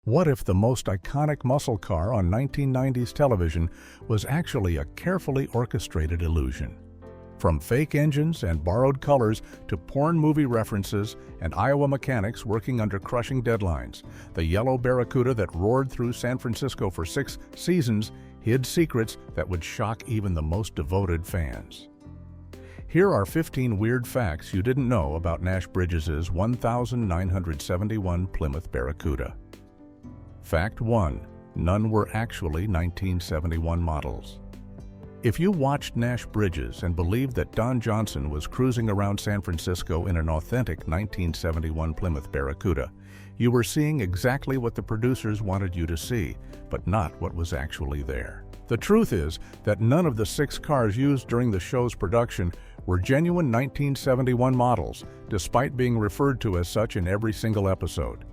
What if the most iconic muscle car on 1990s television was actually a carefully orchestrated illusion? From fake engines and borrowed colors to porn movie references and Iowa mechanics working under crushing deadlines, the yellow Barracuda that roared through San Francisco for 6 seasons hid secrets that would shock even the most devoted fans. Here are 15 weird facts you didn't know about Nash Bridges' 1971 Plymouth Barracuda. Fact 1. None were actually 1971 models. If you watched Nash Bridges and believed that Don Johnson was cruising around San Francisco in an authentic 1971 Plymouth Barracuda, you were seeing exactly what the producers wanted you to see, but not what was actually there. The truth is that none of the 6 cars used during the show's production were genuine 1971 models, despite being referred to as such in every single episode.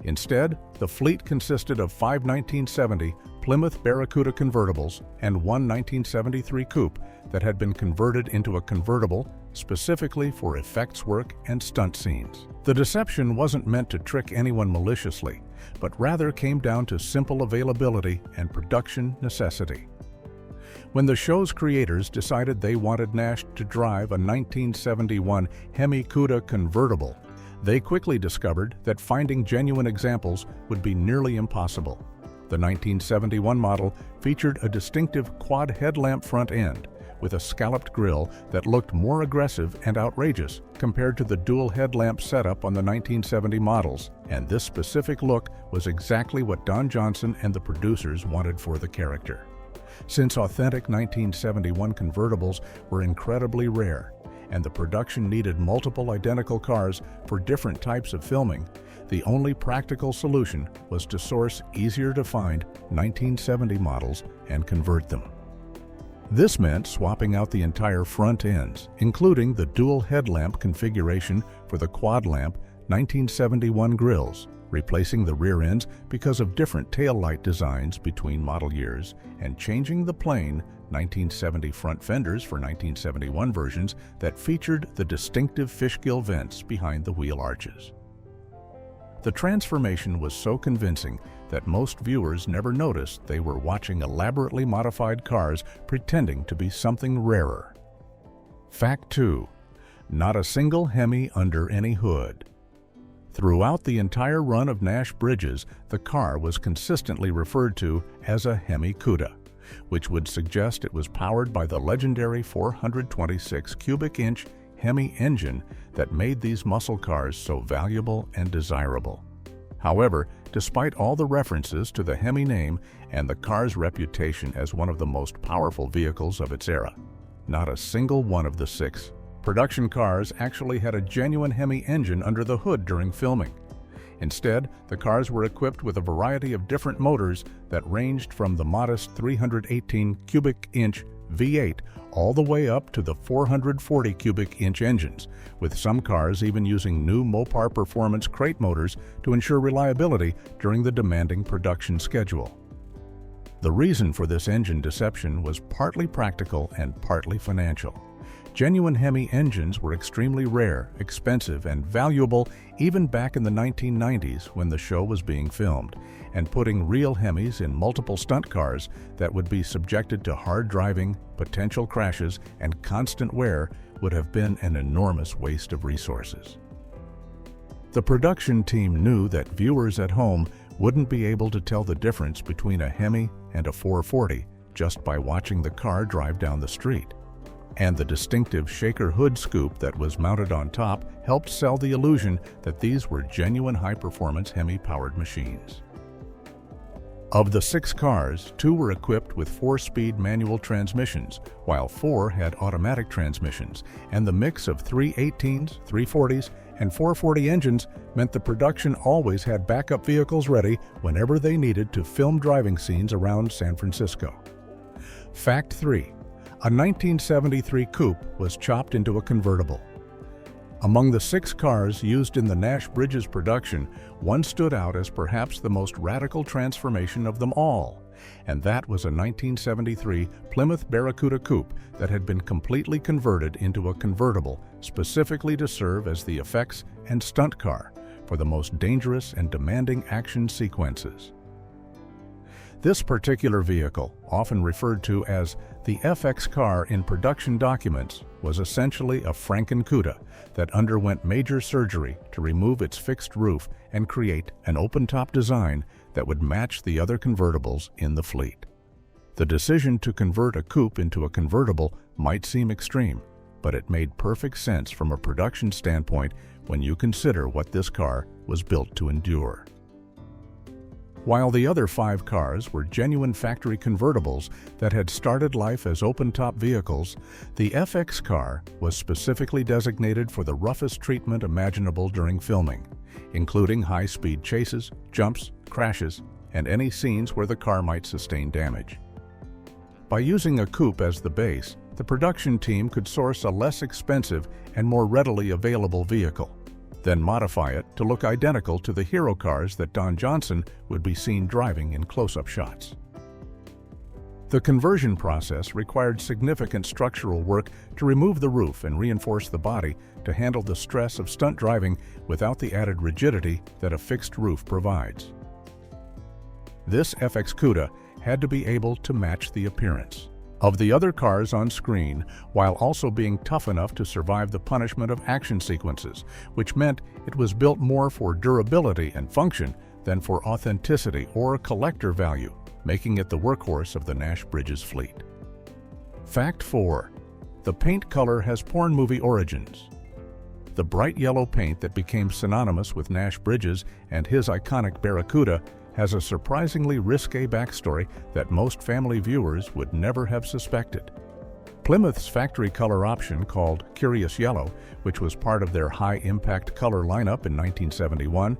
Instead, the fleet consisted of 5 1970 Plymouth Barracuda convertibles and one 1973 coupe that had been converted into a convertible specifically for effects work and stunt scenes. The deception wasn't meant to trick anyone maliciously, but rather came down to simple availability and production necessity. When the show's creators decided they wanted Nash to drive a 1971 Hemi Cuda convertible, they quickly discovered that finding genuine examples would be nearly impossible. The 1971 model featured a distinctive quad headlamp front end with a scalloped grille that looked more aggressive and outrageous compared to the dual headlamp setup on the 1970 models, and this specific look was exactly what Don Johnson and the producers wanted for the character. Since authentic 1971 convertibles were incredibly rare, and the production needed multiple identical cars for different types of filming, the only practical solution was to source easier-to-find 1970 models and convert them. This meant swapping out the entire front ends, including the dual headlamp configuration for the quad lamp 1971 grills, replacing the rear ends because of different tail light designs between model years, and changing the plain 1970 front fenders for 1971 versions that featured the distinctive fishgill vents behind the wheel arches. The transformation was so convincing that most viewers never noticed they were watching elaborately modified cars pretending to be something rarer. Fact 2. Not a single Hemi under any hood. Throughout the entire run of Nash Bridges, the car was consistently referred to as a Hemi Cuda, which would suggest it was powered by the legendary 426 cubic inch Hemi engine that made these muscle cars so valuable and desirable. However, despite all the references to the Hemi name and the car's reputation as one of the most powerful vehicles of its era, not a single one of the 6 production cars actually had a genuine Hemi engine under the hood during filming. Instead, the cars were equipped with a variety of different motors that ranged from the modest 318 cubic inch V8 all the way up to the 440 cubic inch engines, with some cars even using new Mopar Performance crate motors to ensure reliability during the demanding production schedule. The reason for this engine deception was partly practical and partly financial. Genuine Hemi engines were extremely rare, expensive, and valuable even back in the 1990s when the show was being filmed, and putting real Hemis in multiple stunt cars that would be subjected to hard driving, potential crashes, and constant wear would have been an enormous waste of resources. The production team knew that viewers at home wouldn't be able to tell the difference between a Hemi and a 440 just by watching the car drive down the street. And the distinctive shaker hood scoop that was mounted on top helped sell the illusion that these were genuine high-performance Hemi-powered machines. Of the 6 cars, 2 were equipped with 4-speed manual transmissions, while 4 had automatic transmissions, and the mix of 318s, 340s, and 440 engines meant the production always had backup vehicles ready whenever they needed to film driving scenes around San Francisco. Fact 3. A 1973 coupe was chopped into a convertible. Among the 6 cars used in the Nash Bridges production, one stood out as perhaps the most radical transformation of them all, and that was a 1973 Plymouth Barracuda coupe that had been completely converted into a convertible specifically to serve as the effects and stunt car, for the most dangerous and demanding action sequences. This particular vehicle, often referred to as the FX car in production documents, was essentially a Franken-Cuda that underwent major surgery to remove its fixed roof and create an open-top design that would match the other convertibles in the fleet. The decision to convert a coupe into a convertible might seem extreme, but it made perfect sense from a production standpoint when you consider what this car was built to endure. While the other 5 cars were genuine factory convertibles that had started life as open-top vehicles, the FX car was specifically designated for the roughest treatment imaginable during filming, including high-speed chases, jumps, crashes, and any scenes where the car might sustain damage. By using a coupe as the base, the production team could source a less expensive and more readily available vehicle, then modify it to look identical to the hero cars that Don Johnson would be seen driving in close-up shots. The conversion process required significant structural work to remove the roof and reinforce the body to handle the stress of stunt driving without the added rigidity that a fixed roof provides. This FX Cuda had to be able to match the appearance of the other cars on screen while also being tough enough to survive the punishment of action sequences, which meant it was built more for durability and function than for authenticity or collector value, making it the workhorse of the Nash Bridges fleet. Fact 4. The paint color has porn movie origins. The bright yellow paint that became synonymous with Nash Bridges and his iconic Barracuda has a surprisingly risque backstory that most family viewers would never have suspected. Plymouth's factory color option, called Curious Yellow, which was part of their high-impact color lineup in 1971,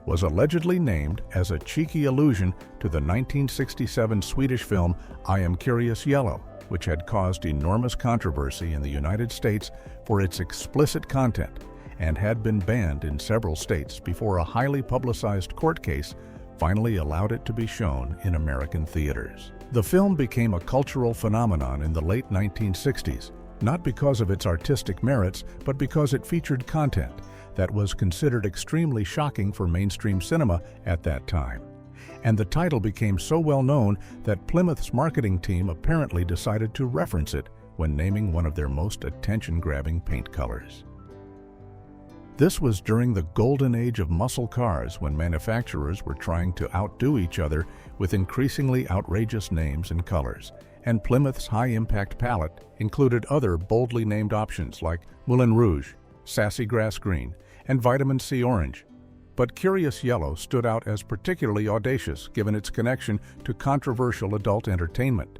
was allegedly named as a cheeky allusion to the 1967 Swedish film I Am Curious Yellow, which had caused enormous controversy in the United States for its explicit content and had been banned in several states before a highly publicized court case finally allowed it to be shown in American theaters. The film became a cultural phenomenon in the late 1960s, not because of its artistic merits, but because it featured content that was considered extremely shocking for mainstream cinema at that time. And the title became so well known that Plymouth's marketing team apparently decided to reference it when naming one of their most attention-grabbing paint colors. This was during the golden age of muscle cars when manufacturers were trying to outdo each other with increasingly outrageous names and colors, and Plymouth's high-impact palette included other boldly named options like Moulin Rouge, Sassy Grass Green, and Vitamin C Orange. But Curious Yellow stood out as particularly audacious given its connection to controversial adult entertainment.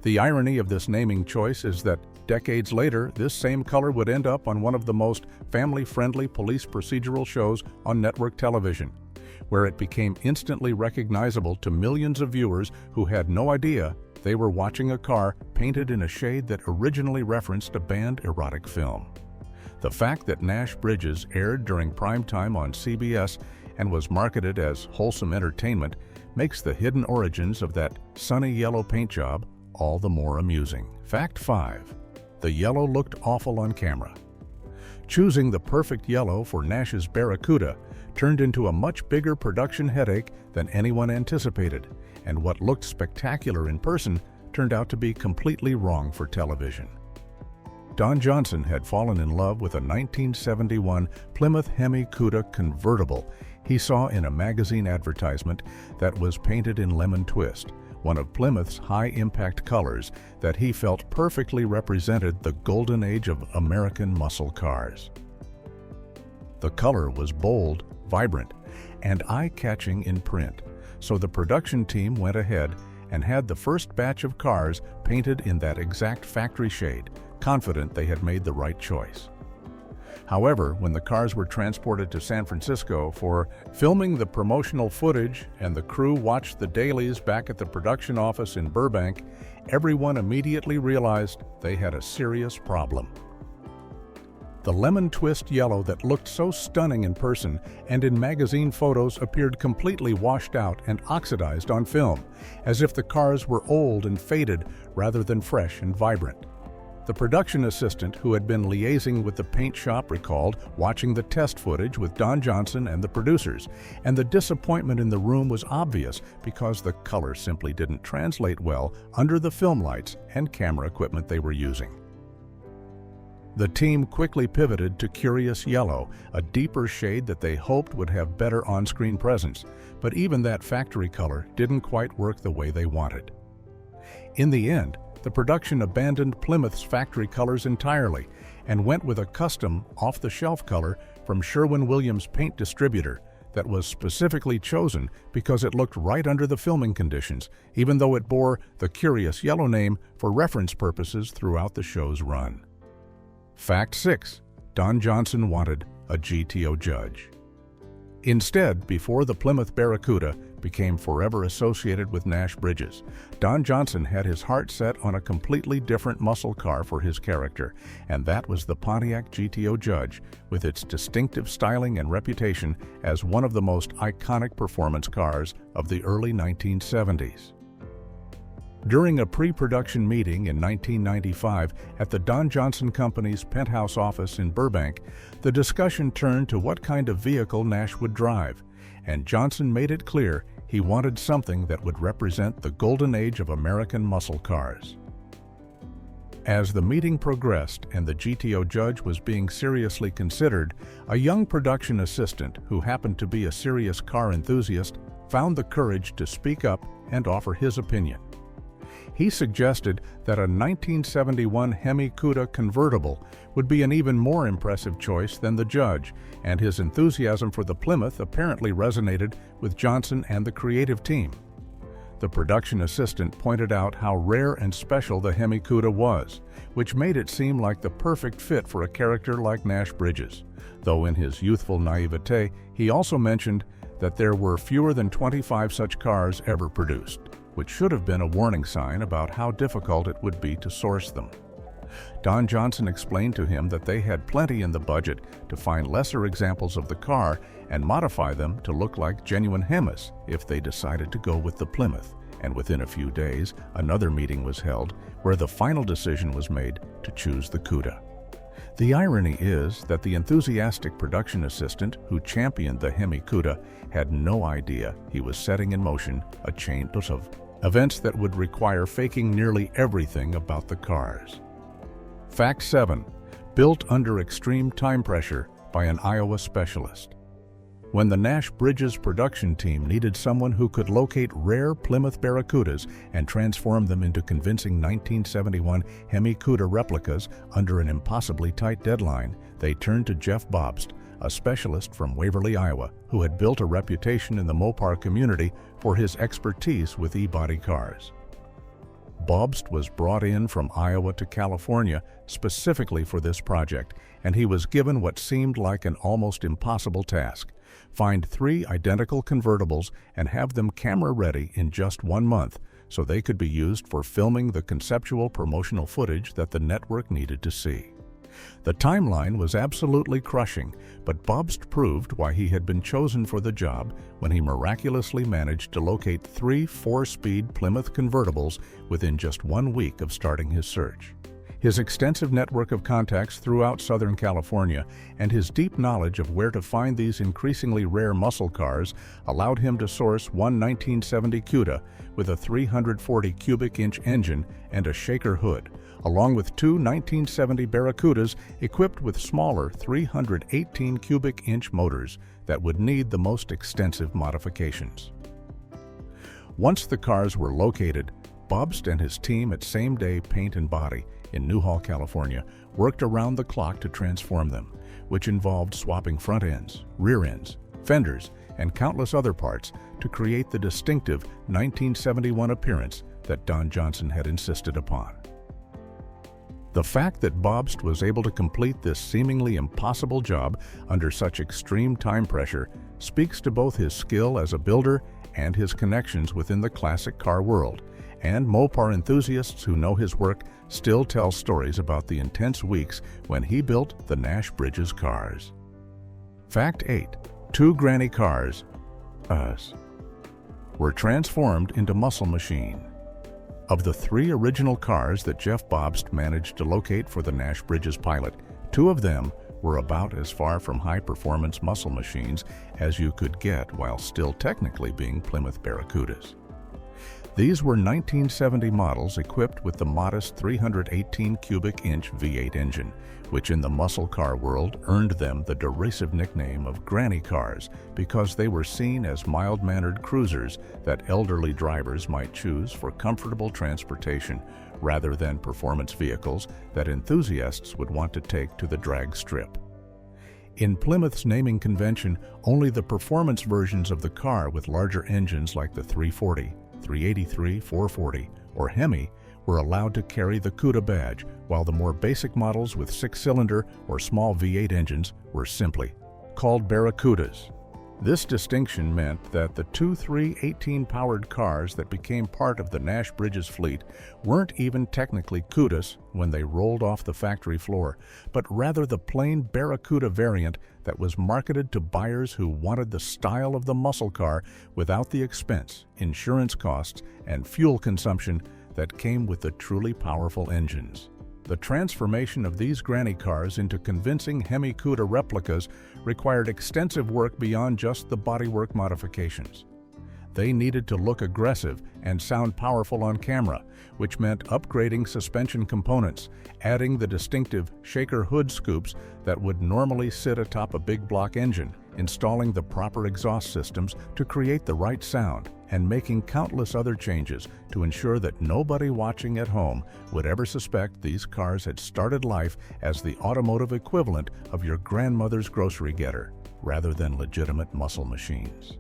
The irony of this naming choice is that decades later, this same color would end up on one of the most family-friendly police procedural shows on network television, where it became instantly recognizable to millions of viewers who had no idea they were watching a car painted in a shade that originally referenced a banned erotic film. The fact that Nash Bridges aired during prime time on CBS and was marketed as wholesome entertainment makes the hidden origins of that sunny yellow paint job all the more amusing. Fact 5. The yellow looked awful on camera. Choosing the perfect yellow for Nash's Barracuda turned into a much bigger production headache than anyone anticipated, and what looked spectacular in person turned out to be completely wrong for television. Don Johnson had fallen in love with a 1971 Plymouth Hemi Cuda convertible he saw in a magazine advertisement that was painted in lemon twist, one of Plymouth's high-impact colors that he felt perfectly represented the golden age of American muscle cars. The color was bold, vibrant, and eye-catching in print, so the production team went ahead and had the first batch of cars painted in that exact factory shade, confident they had made the right choice. However, when the cars were transported to San Francisco for filming the promotional footage and the crew watched the dailies back at the production office in Burbank, everyone immediately realized they had a serious problem. The lemon twist yellow that looked so stunning in person and in magazine photos appeared completely washed out and oxidized on film, as if the cars were old and faded rather than fresh and vibrant. The production assistant who had been liaising with the paint shop recalled watching the test footage with Don Johnson and the producers, and the disappointment in the room was obvious because the color simply didn't translate well under the film lights and camera equipment they were using. The team quickly pivoted to Curious Yellow, a deeper shade that they hoped would have better on-screen presence, but even that factory color didn't quite work the way they wanted. In the end, the production abandoned Plymouth's factory colors entirely and went with a custom, off-the-shelf color from Sherwin-Williams paint distributor that was specifically chosen because it looked right under the filming conditions, even though it bore the Curious Yellow name for reference purposes throughout the show's run. Fact 6. Don Johnson wanted a GTO judge. Instead, before the Plymouth Barracuda became forever associated with Nash Bridges, Don Johnson had his heart set on a completely different muscle car for his character, and that was the Pontiac GTO Judge, with its distinctive styling and reputation as one of the most iconic performance cars of the early 1970s. During a pre-production meeting in 1995 at the Don Johnson Company's penthouse office in Burbank, the discussion turned to what kind of vehicle Nash would drive, and Johnson made it clear he wanted something that would represent the golden age of American muscle cars. As the meeting progressed and the GTO Judge was being seriously considered, a young production assistant who happened to be a serious car enthusiast found the courage to speak up and offer his opinion. He suggested that a 1971 Hemi Cuda convertible would be an even more impressive choice than the Judge, and his enthusiasm for the Plymouth apparently resonated with Johnson and the creative team. The production assistant pointed out how rare and special the Hemi Cuda was, which made it seem like the perfect fit for a character like Nash Bridges, though in his youthful naivete, he also mentioned that there were fewer than 25 such cars ever produced, which should have been a warning sign about how difficult it would be to source them. Don Johnson explained to him that they had plenty in the budget to find lesser examples of the car and modify them to look like genuine Hemis if they decided to go with the Plymouth, and within a few days, another meeting was held where the final decision was made to choose the Cuda. The irony is that the enthusiastic production assistant who championed the Hemi Cuda had no idea he was setting in motion a chain of events that would require faking nearly everything about the cars. Fact 7. Built under extreme time pressure by an Iowa specialist. When the Nash Bridges production team needed someone who could locate rare Plymouth Barracudas and transform them into convincing 1971 Hemi Cuda replicas under an impossibly tight deadline, they turned to Jeff Bobst, a specialist from Waverly, Iowa, who had built a reputation in the Mopar community for his expertise with e-body cars. Bobst was brought in from Iowa to California specifically for this project, and he was given what seemed like an almost impossible task: find 3 identical convertibles and have them camera-ready in just 1 month so they could be used for filming the conceptual promotional footage that the network needed to see. The timeline was absolutely crushing, but Bobst proved why he had been chosen for the job when he miraculously managed to locate 3 4-speed Plymouth convertibles within just 1 week of starting his search. His extensive network of contacts throughout Southern California and his deep knowledge of where to find these increasingly rare muscle cars allowed him to source one 1970 Cuda with a 340 cubic inch engine and a shaker hood, along with 2 1970 Barracudas equipped with smaller 318 cubic inch motors that would need the most extensive modifications. Once the cars were located, Bobst and his team at Same Day Paint and Body in Newhall, California, worked around the clock to transform them, which involved swapping front ends, rear ends, fenders, and countless other parts to create the distinctive 1971 appearance that Don Johnson had insisted upon. The fact that Bobst was able to complete this seemingly impossible job under such extreme time pressure speaks to both his skill as a builder and his connections within the classic car world, and Mopar enthusiasts who know his work still tell stories about the intense weeks when he built the Nash Bridges cars. Fact 8. 2 granny cars, us, were transformed into muscle machine. Of the 3 original cars that Jeff Bobst managed to locate for the Nash Bridges pilot, 2 of them were about as far from high-performance muscle machines as you could get while still technically being Plymouth Barracudas. These were 1970 models equipped with the modest 318 cubic inch V8 engine, which in the muscle car world earned them the derisive nickname of granny cars because they were seen as mild-mannered cruisers that elderly drivers might choose for comfortable transportation rather than performance vehicles that enthusiasts would want to take to the drag strip. In Plymouth's naming convention, only the performance versions of the car with larger engines like the 340, 383, 440, or Hemi were allowed to carry the CUDA badge, while the more basic models with 6-cylinder or small V8 engines were simply called Barracudas. This distinction meant that the 2 318-powered cars that became part of the Nash Bridges fleet weren't even technically CUDAs when they rolled off the factory floor, but rather the plain Barracuda variant that was marketed to buyers who wanted the style of the muscle car without the expense, insurance costs, and fuel consumption that came with the truly powerful engines. The transformation of these granny cars into convincing Hemi CUDA replicas required extensive work beyond just the bodywork modifications. They needed to look aggressive and sound powerful on camera, which meant upgrading suspension components, adding the distinctive shaker hood scoops that would normally sit atop a big block engine, installing the proper exhaust systems to create the right sound, and making countless other changes to ensure that nobody watching at home would ever suspect these cars had started life as the automotive equivalent of your grandmother's grocery getter, rather than legitimate muscle machines.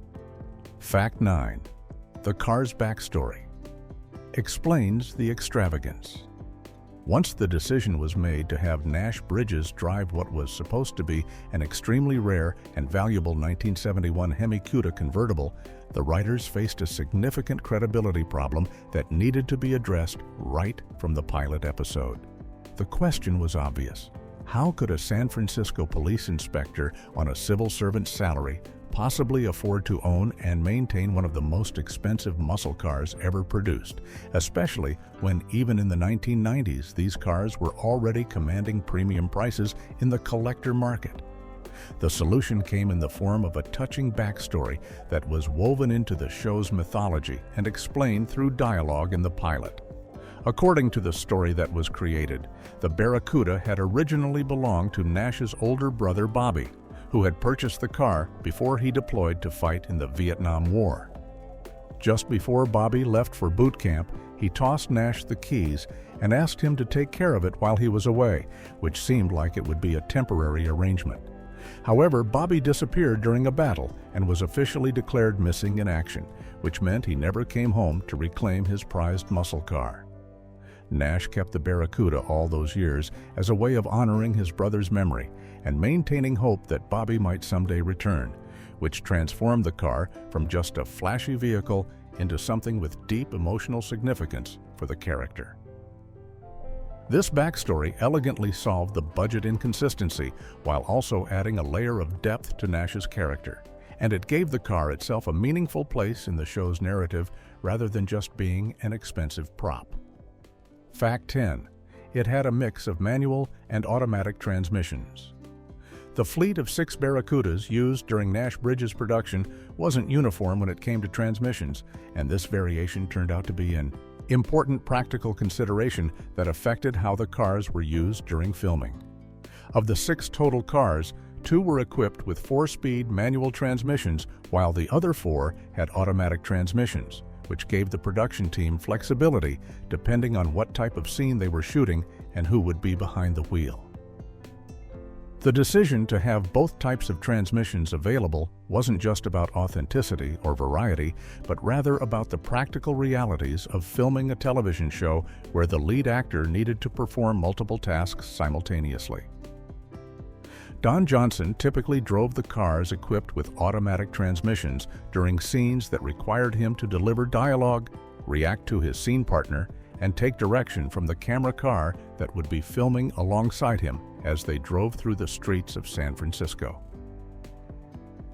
Fact 9. The car's backstory explains the extravagance. Once the decision was made to have Nash Bridges drive what was supposed to be an extremely rare and valuable 1971 Hemi CUDA convertible, the writers faced a significant credibility problem that needed to be addressed right from the pilot episode. The question was obvious. How could a San Francisco police inspector on a civil servant's salary possibly afford to own and maintain one of the most expensive muscle cars ever produced, especially when even in the 1990s these cars were already commanding premium prices in the collector market? The solution came in the form of a touching backstory that was woven into the show's mythology and explained through dialogue in the pilot. According to the story that was created, the Barracuda had originally belonged to Nash's older brother Bobby, who had purchased the car before he deployed to fight in the Vietnam War. Just before Bobby left for boot camp, he tossed Nash the keys and asked him to take care of it while he was away, which seemed like it would be a temporary arrangement. However, Bobby disappeared during a battle and was officially declared missing in action, which meant he never came home to reclaim his prized muscle car. Nash kept the Barracuda all those years as a way of honoring his brother's memory and maintaining hope that Bobby might someday return, which transformed the car from just a flashy vehicle into something with deep emotional significance for the character. This backstory elegantly solved the budget inconsistency while also adding a layer of depth to Nash's character, and it gave the car itself a meaningful place in the show's narrative rather than just being an expensive prop. Fact 10. It had a mix of manual and automatic transmissions. The fleet of 6 Barracudas used during Nash Bridges' production wasn't uniform when it came to transmissions, and this variation turned out to be an important practical consideration that affected how the cars were used during filming. Of the 6 total cars, 2 were equipped with 4-speed manual transmissions, while the other 4 had automatic transmissions, which gave the production team flexibility depending on what type of scene they were shooting and who would be behind the wheel. The decision to have both types of transmissions available wasn't just about authenticity or variety, but rather about the practical realities of filming a television show where the lead actor needed to perform multiple tasks simultaneously. Don Johnson typically drove the cars equipped with automatic transmissions during scenes that required him to deliver dialogue, react to his scene partner, and take direction from the camera car that would be filming alongside him as they drove through the streets of San Francisco.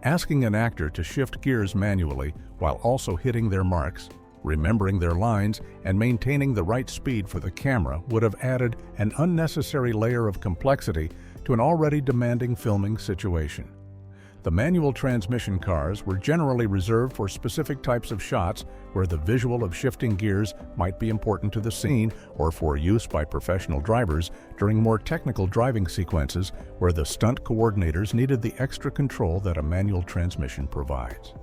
Asking an actor to shift gears manually while also hitting their marks Remembering their lines and maintaining the right speed for the camera would have added an unnecessary layer of complexity to an already demanding filming situation. The manual transmission cars were generally reserved for specific types of shots where the visual of shifting gears might be important to the scene, or for use by professional drivers during more technical driving sequences where the stunt coordinators needed the extra control that a manual transmission provides.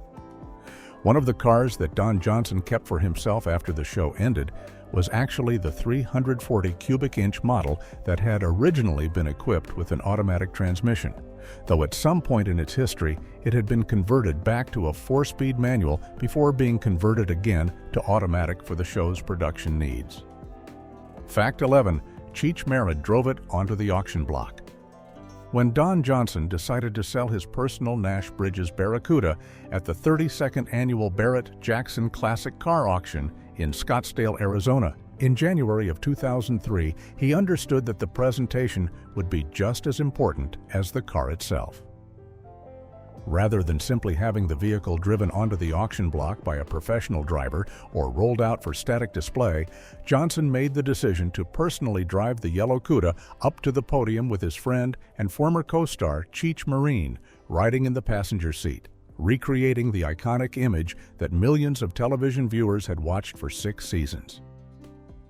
One of the cars that Don Johnson kept for himself after the show ended was actually the 340 cubic inch model that had originally been equipped with an automatic transmission, though at some point in its history it had been converted back to a 4-speed manual before being converted again to automatic for the show's production needs. Fact 11. Cheech Marin drove it onto the auction block. When Don Johnson decided to sell his personal Nash Bridges Barracuda at the 32nd Annual Barrett-Jackson Classic Car Auction in Scottsdale, Arizona, in January of 2003, he understood that the presentation would be just as important as the car itself. Rather than simply having the vehicle driven onto the auction block by a professional driver or rolled out for static display, Johnson made the decision to personally drive the yellow Cuda up to the podium with his friend and former co-star Cheech Marin riding in the passenger seat, recreating the iconic image that millions of television viewers had watched for 6 seasons.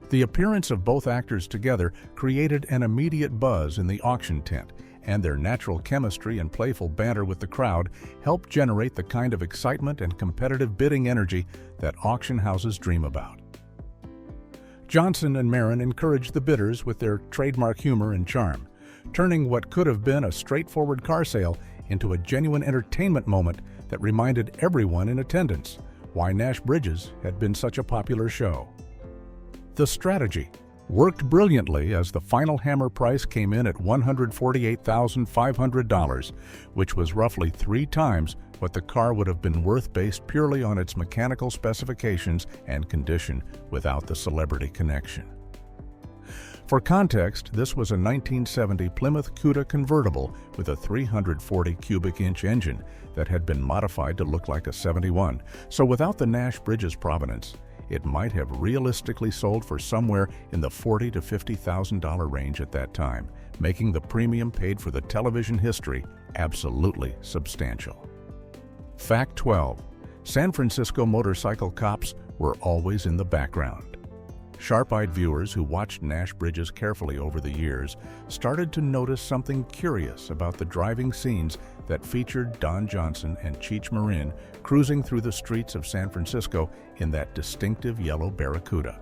The appearance of both actors together created an immediate buzz in the auction tent, and their natural chemistry and playful banter with the crowd helped generate the kind of excitement and competitive bidding energy that auction houses dream about. Johnson and Marin encouraged the bidders with their trademark humor and charm, turning what could have been a straightforward car sale into a genuine entertainment moment that reminded everyone in attendance why Nash Bridges had been such a popular show. The strategy worked brilliantly as the final hammer price came in at $148,500, which was roughly 3 times what the car would have been worth based purely on its mechanical specifications and condition without the celebrity connection. For context, this was a 1970 Plymouth Cuda convertible with a 340 cubic inch engine that had been modified to look like a 71, so without the Nash Bridges provenance, it might have realistically sold for somewhere in the $40,000 to $50,000 range at that time, making the premium paid for the television history absolutely substantial. Fact 12. San Francisco motorcycle cops were always in the background. Sharp-eyed viewers who watched Nash Bridges carefully over the years started to notice something curious about the driving scenes that featured Don Johnson and Cheech Marin cruising through the streets of San Francisco in that distinctive yellow Barracuda.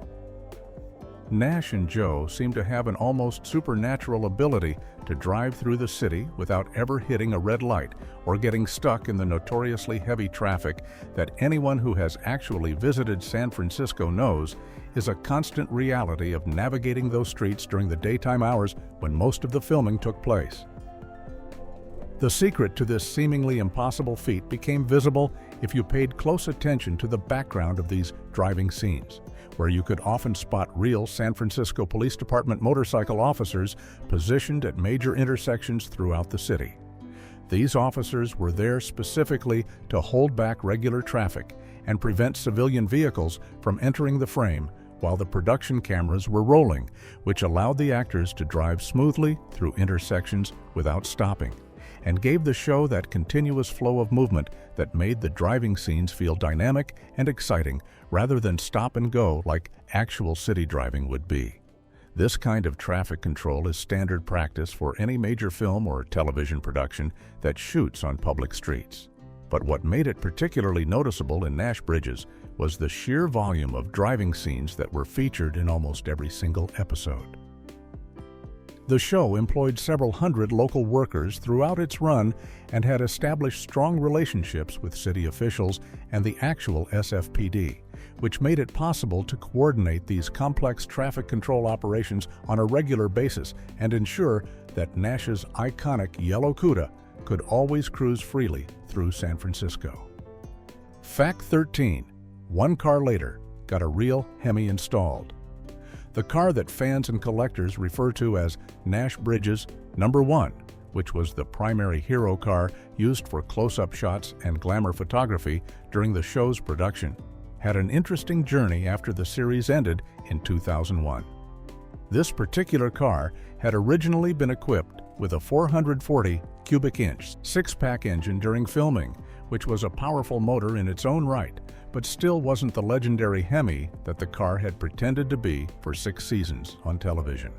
Nash and Joe seemed to have an almost supernatural ability to drive through the city without ever hitting a red light or getting stuck in the notoriously heavy traffic that anyone who has actually visited San Francisco knows is a constant reality of navigating those streets during the daytime hours when most of the filming took place. The secret to this seemingly impossible feat became visible if you paid close attention to the background of these driving scenes, where you could often spot real San Francisco Police Department motorcycle officers positioned at major intersections throughout the city. These officers were there specifically to hold back regular traffic and prevent civilian vehicles from entering the frame while the production cameras were rolling, which allowed the actors to drive smoothly through intersections without stopping, and gave the show that continuous flow of movement that made the driving scenes feel dynamic and exciting rather than stop and go like actual city driving would be. This kind of traffic control is standard practice for any major film or television production that shoots on public streets. But what made it particularly noticeable in Nash Bridges was the sheer volume of driving scenes that were featured in almost every single episode. The show employed several hundred local workers throughout its run and had established strong relationships with city officials and the actual SFPD, which made it possible to coordinate these complex traffic control operations on a regular basis and ensure that Nash's iconic yellow Cuda could always cruise freely through San Francisco. Fact 13. 1 car later, got a real Hemi installed. The car that fans and collectors refer to as Nash Bridges number 1, which was the primary hero car used for close-up shots and glamour photography during the show's production, had an interesting journey after the series ended in 2001. This particular car had originally been equipped with a 440 cubic inch six-pack engine during filming, which was a powerful motor in its own right, but still wasn't the legendary Hemi that the car had pretended to be for 6 seasons on television.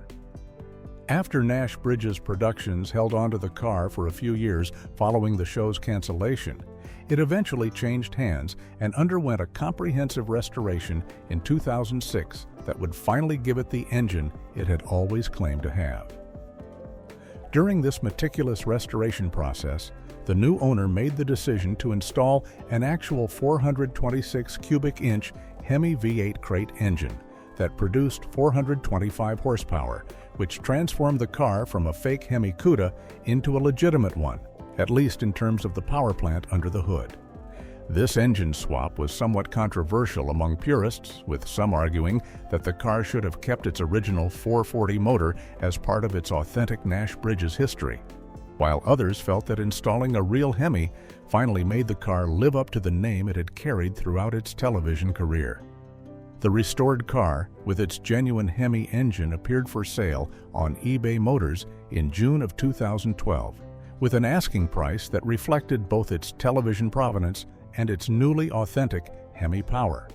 After Nash Bridges Productions held onto the car for a few years following the show's cancellation, it eventually changed hands and underwent a comprehensive restoration in 2006 that would finally give it the engine it had always claimed to have. During this meticulous restoration process, the new owner made the decision to install an actual 426 cubic inch Hemi V8 crate engine that produced 425 horsepower, which transformed the car from a fake Hemi Cuda into a legitimate one, at least in terms of the power plant under the hood. This engine swap was somewhat controversial among purists, with some arguing that the car should have kept its original 440 motor as part of its authentic Nash Bridges history, while others felt that installing a real Hemi finally made the car live up to the name it had carried throughout its television career. The restored car, with its genuine Hemi engine, appeared for sale on eBay Motors in June of 2012, with an asking price that reflected both its television provenance and its newly authentic Hemi power,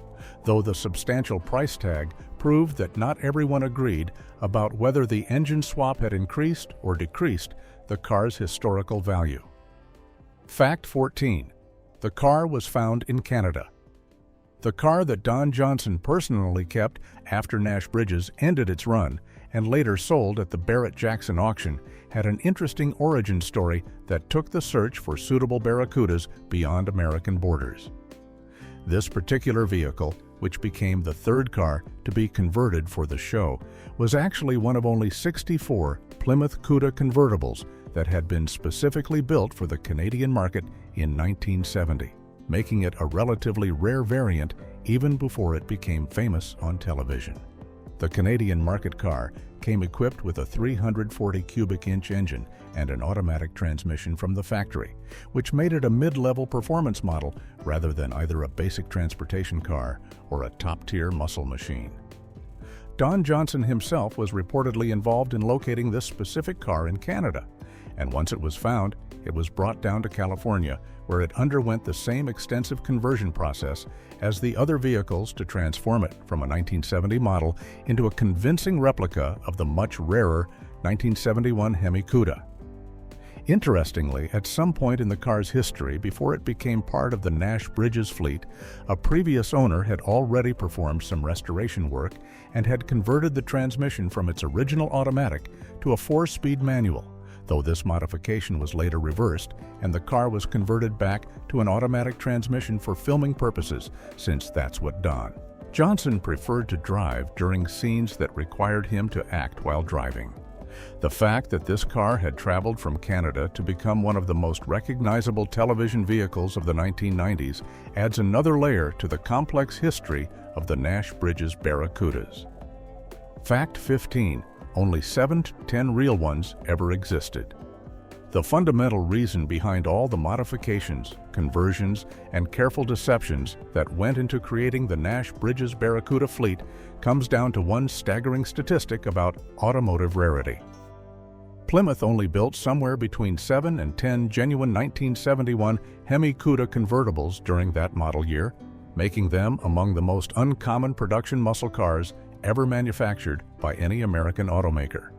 though the substantial price tag proved that not everyone agreed about whether the engine swap had increased or decreased the car's historical value. Fact 14. The car was found in Canada. The car that Don Johnson personally kept after Nash Bridges ended its run and later sold at the Barrett-Jackson auction had an interesting origin story that took the search for suitable Barracudas beyond American borders. This particular vehicle, which became the third car to be converted for the show, was actually one of only 64 Plymouth Cuda convertibles that had been specifically built for the Canadian market in 1970, making it a relatively rare variant even before it became famous on television. The Canadian market car came equipped with a 340 cubic inch engine and an automatic transmission from the factory, which made it a mid-level performance model rather than either a basic transportation car or a top-tier muscle machine. Don Johnson himself was reportedly involved in locating this specific car in Canada, and once it was found, it was brought down to California, where it underwent the same extensive conversion process as the other vehicles to transform it from a 1970 model into a convincing replica of the much rarer 1971 Hemi Cuda. Interestingly, at some point in the car's history before it became part of the Nash Bridges fleet, a previous owner had already performed some restoration work and had converted the transmission from its original automatic to a 4-speed manual, though this modification was later reversed and the car was converted back to an automatic transmission for filming purposes, since that's what Don Johnson preferred to drive during scenes that required him to act while driving. The fact that this car had traveled from Canada to become one of the most recognizable television vehicles of the 1990s adds another layer to the complex history of the Nash Bridges Barracudas. Fact 15. Only 7 to 10 real ones ever existed. The fundamental reason behind all the modifications, conversions, and careful deceptions that went into creating the Nash Bridges Barracuda fleet comes down to one staggering statistic about automotive rarity. Plymouth only built somewhere between 7 and 10 genuine 1971 Hemi Cuda convertibles during that model year, making them among the most uncommon production muscle cars ever manufactured by any American automaker.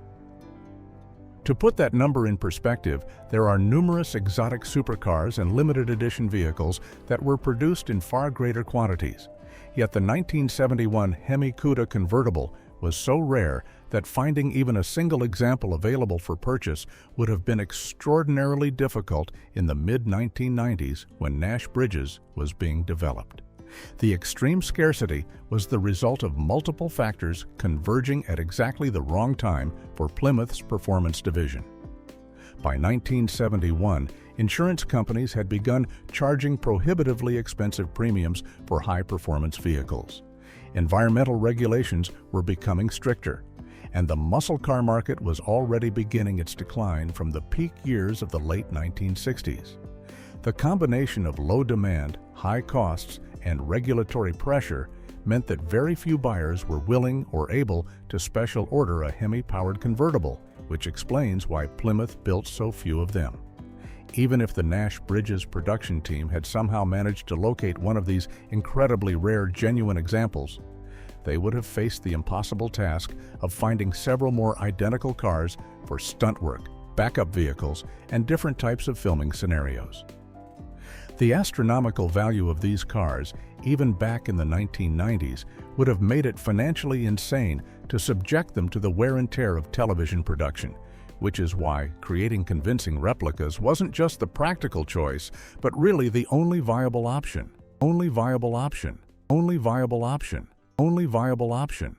To put that number in perspective, there are numerous exotic supercars and limited edition vehicles that were produced in far greater quantities. Yet the 1971 Hemi Cuda convertible was so rare that finding even a single example available for purchase would have been extraordinarily difficult in the mid-1990s when Nash Bridges was being developed. The extreme scarcity was the result of multiple factors converging at exactly the wrong time for Plymouth's performance division. By 1971, insurance companies had begun charging prohibitively expensive premiums for high-performance vehicles. Environmental regulations were becoming stricter, and the muscle car market was already beginning its decline from the peak years of the late 1960s. The combination of low demand, high costs, and regulatory pressure meant that very few buyers were willing or able to special order a Hemi-powered convertible, which explains why Plymouth built so few of them. Even if the Nash Bridges production team had somehow managed to locate one of these incredibly rare genuine examples, they would have faced the impossible task of finding several more identical cars for stunt work, backup vehicles, and different types of filming scenarios. The astronomical value of these cars, even back in the 1990s, would have made it financially insane to subject them to the wear and tear of television production, which is why creating convincing replicas wasn't just the practical choice, but really the only viable option. Only viable option. Only viable option. Only viable option.